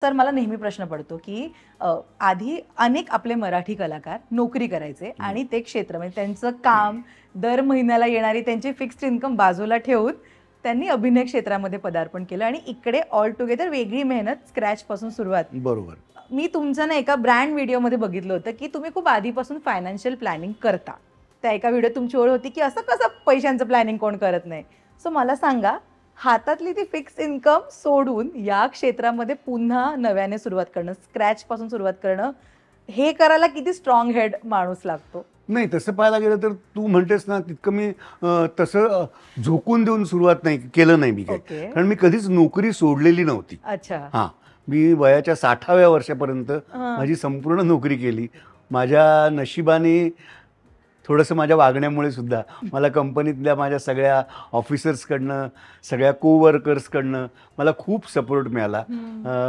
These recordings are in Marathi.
तर मला नेहमी प्रश्न पडतो की आधी अनेक आपले मराठी कलाकार नोकरी करायचे आणि ते क्षेत्र म्हणजे त्यांचं काम दर महिन्याला येणारी त्यांची फिक्स्ड इन्कम बाजूला ठेवून त्यांनी अभिनय क्षेत्रामध्ये पदार्पण केलं आणि इकडे ऑल टुगेदर वेगळी मेहनत स्क्रॅच पासून सुरुवात. बरोबर. मी तुमचं ना एका ब्रँड व्हिडिओमध्ये बघितलं होतं की तुम्ही खूप आधीपासून फायनान्शियल प्लॅनिंग करता. त्या एका व्हिडिओ तुमची ओळ होती की असं कसं पैशांचं प्लॅनिंग कोण करत नाही. सो मला सांगा, हातातली ती फिक्स इन्कम सोडून या क्षेत्रामध्ये पुन्हा नव्याने सुरुवात करणं, स्क्रॅच पासून सुरुवात करणं, हे करायला किती स्ट्रॉंग हेड माणूस लागतो? नाही, तसं पाहायला गेलं तर तू म्हणतेस ना तितकं मी तसं झोकून देऊन सुरुवात नाही केलं नाही मी काय. Okay. कारण मी कधीच नोकरी सोडलेली नव्हती. अच्छा. हां, मी वयाच्या 60व्या वर्षापर्यंत माझी संपूर्ण नोकरी केली. माझ्या नशिबाने थोडंसं माझ्या वागण्यामुळे सुद्धा मला कंपनीतल्या माझ्या सगळ्या ऑफिसर्सकडनं, सगळ्या कोवर्कर्सकडनं मला खूप सपोर्ट मिळाला.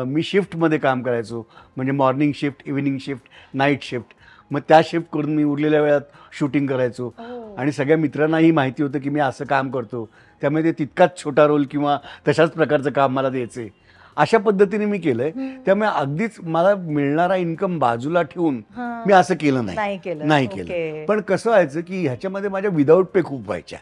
मी शिफ्टमध्ये काम करायचो, म्हणजे morning shift, evening shift, night shift. मग त्या शिफ्ट करून मी उरलेल्या वेळात शूटिंग करायचो. आणि सगळ्या मित्रांनाही माहिती होतं की मी असं काम करतो, त्यामुळे ते तितकाच छोटा रोल किंवा तशाच प्रकारचं काम मला द्यायचे. अशा पद्धतीने मी केलंय. त्यामुळे अगदीच मला मिळणारा इन्कम बाजूला ठेवून मी असं केलं नाही केलं. पण कसं व्हायचं की ह्याच्यामध्ये माझ्या विदाऊट पे खूप व्हायच्या,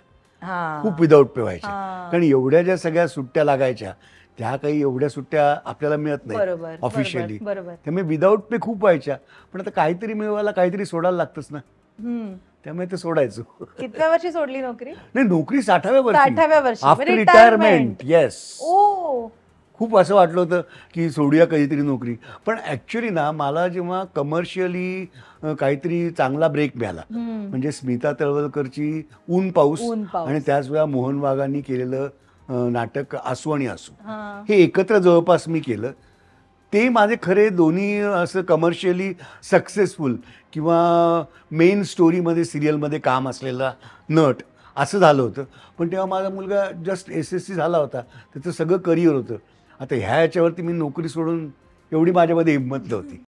खूप विदाऊट पे व्हायच्या. कारण एवढ्या ज्या सगळ्या सुट्ट्या लागायच्या त्या काही एवढ्या सुट्ट्या आपल्याला मिळत नाही ऑफिशियली. त्यामुळे विदाऊट पे खूप व्हायच्या. पण आता काहीतरी मिळवायला काहीतरी सोडायला लागतंच ना, त्यामुळे ते सोडायचो. कितव्या वर्षी सोडली नोकरी? नाही, नोकरी 60व्या वर्षी, आफ्टर रिटायरमेंट. रिटायरमेंट. येस. ओ, खूप असं वाटलं होतं की सोडूया कधीतरी नोकरी. पण ॲक्च्युली ना मला जेव्हा कमर्शियली काहीतरी चांगला ब्रेक मिळाला, म्हणजे स्मिता तळवलकरची ऊन पाऊस आणि त्याच वेळा मोहन वाघांनी केलेलं नाटक आसू आणि आसू, हे एकत्र जवळपास मी केलं. ते माझे खरे दोन्ही असं कमर्शियली सक्सेसफुल किंवा मेन स्टोरीमध्ये सिरियलमध्ये काम असलेला नट असं झालं होतं. पण तेव्हा माझा मुलगा जस्ट SSC झाला होता, त्याचं सगळं करिअर होतं. आता ह्या याच्यावरती मी नोकरी सोडून एवढी माझ्यामध्ये हिंमत नव्हती.